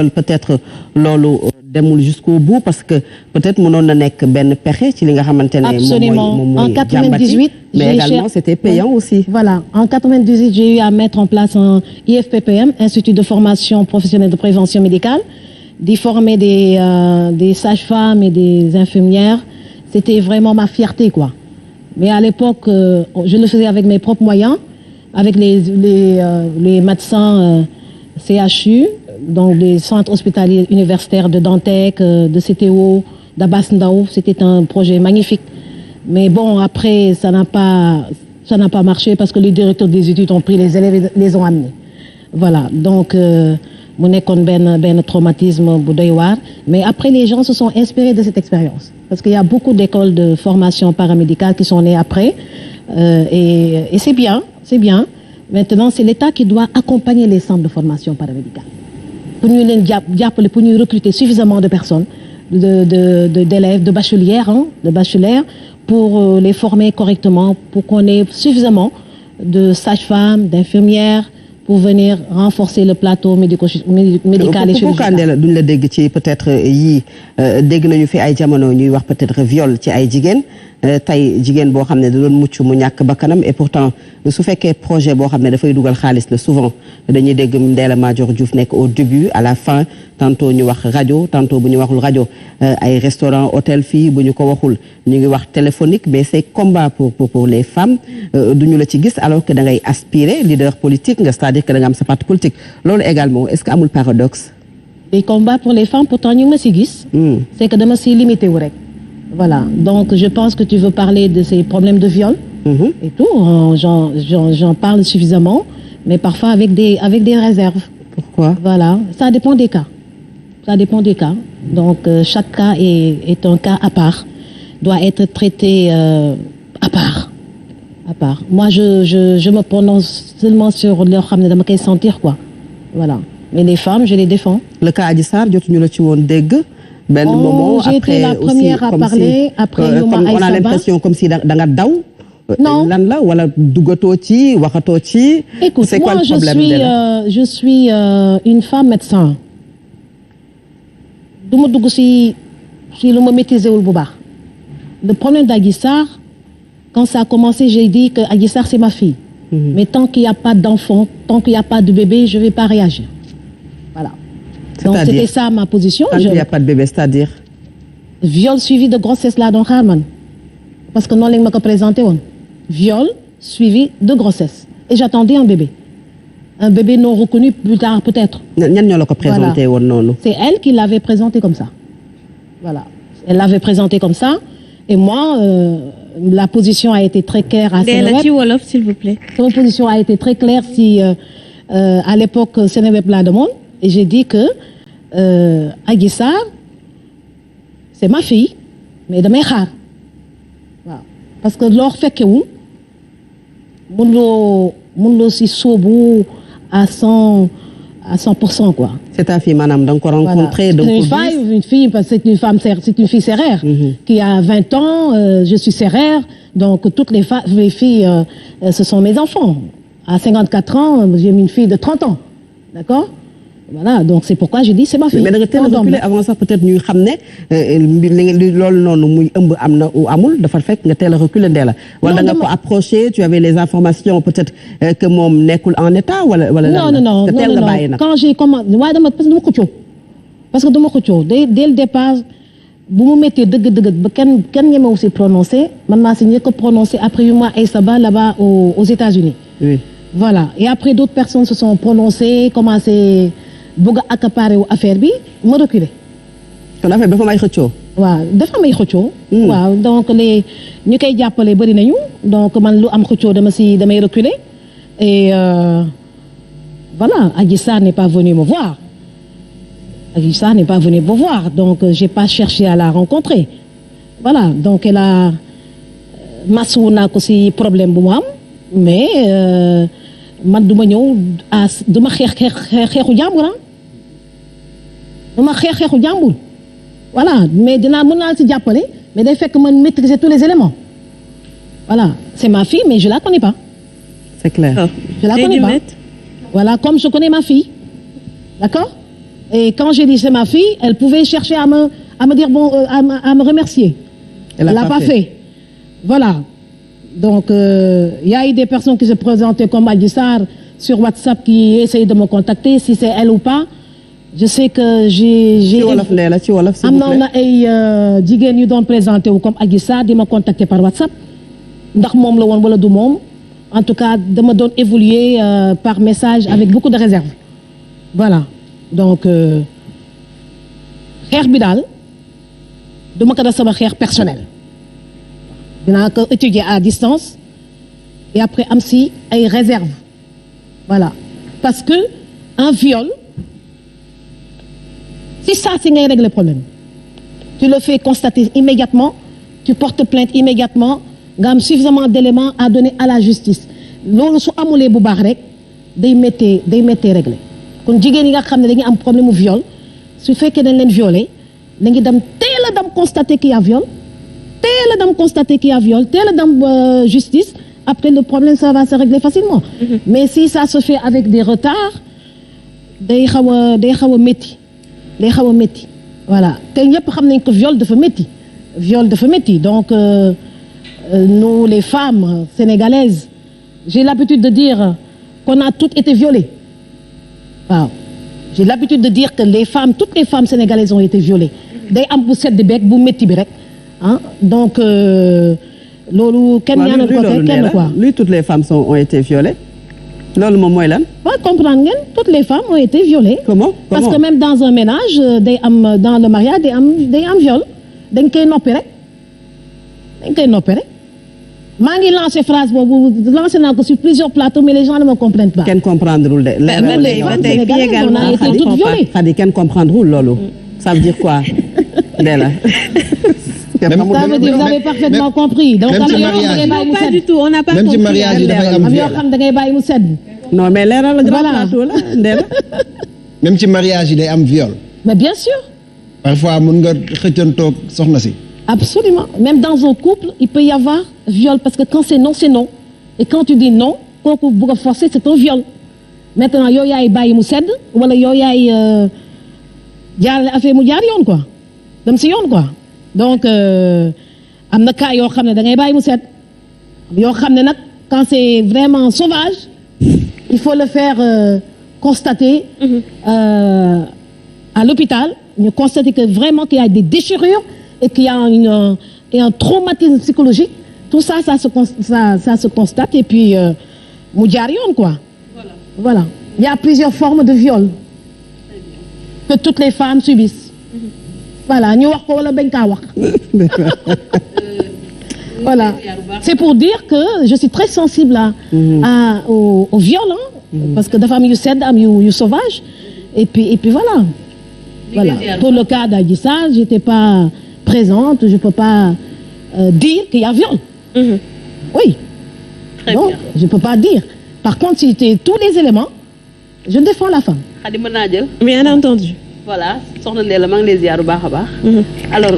peut-être loolu demul jusqu'au bout parce que peut-être mënoon na nekk benn pexe ci li nga xamante ne moom mooy en 98 mais également c'était payant aussi. Voilà, en 98 j'ai eu à mettre en place un IFPPM, Institut de formation professionnelle de prévention médicale, d'y former des sages-femmes et des infirmières. C'était vraiment ma fierté, quoi. Mais à l'époque, je le faisais avec mes propres moyens, avec les médecins CHU, donc des centres hospitaliers universitaires de Dantec, de CTO, d'Abbas Ndao. C'était un projet magnifique. Mais bon, après, ça n'a pas marché parce que les directeurs des études ont pris les élèves et les ont amenés. Voilà, donc mu nekkoon benn traumatisme bu doy waar. Mais après, les gens se sont inspirés de cette expérience. Parce qu'il y a beaucoup d'écoles de formation paramédicale qui sont nées après. Et c'est bien, c'est bien. Maintenant, c'est l'État qui doit accompagner les centres de formation paramédicale. Pour ñu leen jàppale pour ñu recruter suffisamment de personnes, d'élèves, de bachelières, pour les former correctement, pour qu'on ait suffisamment de sages-femmes, d'infirmières, pour venir renforcer le plateau médical et chirurgical. Duñ la dégg ci peut-être yii dégg nañu fi ay jamono ñuy wax peut-être viol ci ay jigéen tey jigéen boo xam ne da doon mucc mu ñàkk bakkanam et pourtant su fekkee projet boo xam ne dafay dugal xaalis la souvent dañuy dégg Ndella Madior Diouf nekk au début à la fin tantôt ñu wax rajo tantôt bu ñu waxul rajo ay restaurant hôtel fii bu ñu ko waxul ñu ngi wax téléphonique mais c'est combat pour les femmes duñu la ci gis alors que da ngay aspirer leader politique nga c'est-à-dire que da nga am sa parti politique loolu également est-ce que amul paradoxe. Les combats pour les femmes pourtant ñu ngi ma si gis. C'est que dama si limité wu rek. Voilà, donc je pense que tu veux parler de ces problèmes de viol et tout. J'en parle suffisamment, mais parfois avec des réserves. Pourquoi? Voilà, ça dépend des cas. Ça dépend des cas. Donc chaque cas est un cas à part, doit être traité à part. Moi, je me prononce seulement sur leur xam ne dama koy sentir quoi. Voilà. Mais les femmes, je les défends. Le cas Adji Sarr jotuñu la ci woon dégg. Ben moment j'ai été la première à parler après Youma Aïssa Ba. On a l'impression comme si da nga daw. Non. Lan la wala duggatoo ci waxatoo ci. Écoute, c'est quoi moi le problème je suis une femme médecin. Du ma dugg si lu ma maîtriser wul bu baax. Le problème d'Adji Sarr, quand ça a commencé, j'ai dit que Adji Sarr c'est ma fille. Mais tant qu'il n'y a pas d'enfant, tant qu'il n'y a pas de bébé, je ne vais pas réagir. Voilà. Donc c'était ça ma position. Tant qu'il n'y a pas de bébé, c'est-à-dire? Viol suivi de grossesse là donc Harman. Parce que non lañ ma ko présenté woon. Viol suivi de grossesse. Et j'attendais un bébé. Un bébé non reconnu plus tard peut-être. Ñan ñoo la ko présenté woon noonu? C'est elle qui l'avait présenté comme ça. Voilà. Elle l'avait présenté comme ça. Et moi, la position a été très claire à Seneweb. Ci wolof, s'il vous plaît. Son position a été très claire à l'époque Seneweb laa demoon. Et j'ai dit que Adji Sarr c'est ma fille mais damay xaar waaw parce que loo fekkewul mënuloo si sóobu à 100% quoi. C'est ta fille madame da nga ko rencontré. Voilà. Une fille parce que c'est une fille sérère qui a 20 ans je suis sérère donc toutes les filles ce sont mes enfants. À 54 ans j'ai une fille de 30 ans d'accord. Voilà, donc c'est pourquoi je dis c'est ma fille. Mais da nga teel a reculer avant ça peut-être ñuy xam ne loolu noonu muy ëmb am na ou amul dafa fekk nga teel a reculer Ndella. Wala da nga ko approché tu avais les informations peut-être que moom nekkul en état wala. Non. teel nga bàyyi nag. Quand j'ai commencé waaye parce que dama xëccoo dès le départ bu mu méttee dëgg ba kenn ñemewu si prononcé man maa si njëkk a prononcé après Youma Aïssa Ba là-bas aux États-Unis. Oui. Voilà, et après d'autres personnes se sont prononcées, commencé bëgg a accaparer wu affaire bi ma reculer. kon affaire bi dafa may xëccoo. waaw dafa may xëccoo. waaw donc ñu koy jàppale bari nañu donc man lu am xëccoo damay reculer et voilà Adji Sarr n'est pas venue me voir. Adji Sarr n'est pas venue me voir donc j'ai pas cherché à la rencontrer. Voilà donc elle a masu naa ko si problème bu mu am mais. Man duma ñëw duma xeexu jàmbur duma xeexu jàmbur voilà mais mën naa ci jàppale mais day fekk man maîtriser tous les éléments voilà c'est ma fille mais je la connais pas. C'est clair. Je la connais pas. Voilà comme je connais ma fille d'accord Et quand j'ai dit c'est ma fille, elle pouvait chercher à me dire bon, à me remercier. Elle l'a pas fait. Voilà. Donc, y a eu des personnes qui se présentaient comme Adji Sarr sur WhatsApp qui essayent de me contacter, si c'est elle ou pas. Je sais que j'ai ci wolof Ndella ci wolof s'il vous plaît. am na ay jigéen yu doon présenté wu comme Adji Sarr di ma contacter par WhatsApp ndax moom la woon wala du moom en tout cas dama doon évoluer par message avec beaucoup de réserve. Voilà donc xeex bi daal duma ko def sama xeex personnel dinaa ko étudier à distance et après am si ay réserve. Voilà parce que un viol si ça si ngay régler le problème tu le fais constater immédiatement tu portes plainte immédiatement nga am suffisamment d'éléments à donner à la justice loolu su amulee bu baax rek day méttee régler kon jigéen yi nga xam ne dañuy am problème mu viol su fekkee dañ leen violé da ngi dem teel a dem constater qu'il y a viol teel a dem constater qu'il y a viol teel a dem justice après le problème ça va se régler facilement. Mais si ça se fait avec des retards day xaw a métti voilà te ñëpp xam nañ ko viol dafa métti donc nous les femmes sénégalaises j'ai l'habitude de dire qu'on a toutes été violées waaw j'ai l'habitude de dire que toutes les femmes sénégalaises ont été violées day am bu sedd beeg bu métti bi rek donc loolu kenn ñaanal ko kenn quoi. Lui toutes les femmes ont été violées. Loolu moom mooy lan. waaw comprendre ngeen toutes les femmes ont été violées. Comment? Parce que même dans un ménage day am dans le mariage day am viol dañ koy noppi rek maa ngi lancé phrase boobu lancé naa ko sur plusieurs plateaux mais les gens ne me comprennent pas. kenn comprendrewul de. on a été toutes violées. Xadi kenn comprendrewul loolu. Ça veut dire quoi Ndella? Ça veut dire vous avez parfaitement compris. Donc même ci mariage pas du tout on n'a pas compris. même ci mariage yi dafay am am yoo viol. xam da ngay bàyyi mu sedd. Non mais leeral la grand Voilà. plateau la Ndella. même ci mariage yi day am viol. Mais bien sûr. parfois mun nga xëccantoog soxna si. Absolument. Même dans un couple, il peut y avoir viol parce que quand c'est non, c'est non. Et quand tu dis non, kooku bëgg a forcer, c'est un viol. Maintenant yow yaay bàyyi mu sedd wala yow yaay jaarale affaire mu jaar yoon quoi dem si yoon quoi donc am na cas yoo xam ne da ngay bàyyi mu sedd yoo xam ne nag quand c'est vraiment sauvage il faut le faire constater à l'hôpital ñu constater que vraiment qu'il y a des déchirures et qu'il y a un traumatisme psychologique tout ça ça se constate et puis mu jaar yoon quoi. Voilà. Il y a plusieurs formes de viol que toutes les femmes subissent. Voilà, ñu wax ko wala bañ kaa wax. Voilà. C'est pour dire que je suis très sensible au viol, parce que dafa am yu sedd am yu sauvage et puis voilà. Voilà. Pour le cas d'Adji Sarr, j'étais pas présente, je peux pas dire qu'il y a viol. Oui. Très Donc, bien. je peux pas dire. Par contre, si tu as tous les éléments, je défends la femme. Xadi mën naa jël. Bien entendu. Voilà soxna Ndella maa ngi lay ziar bu baax a baax. Alors.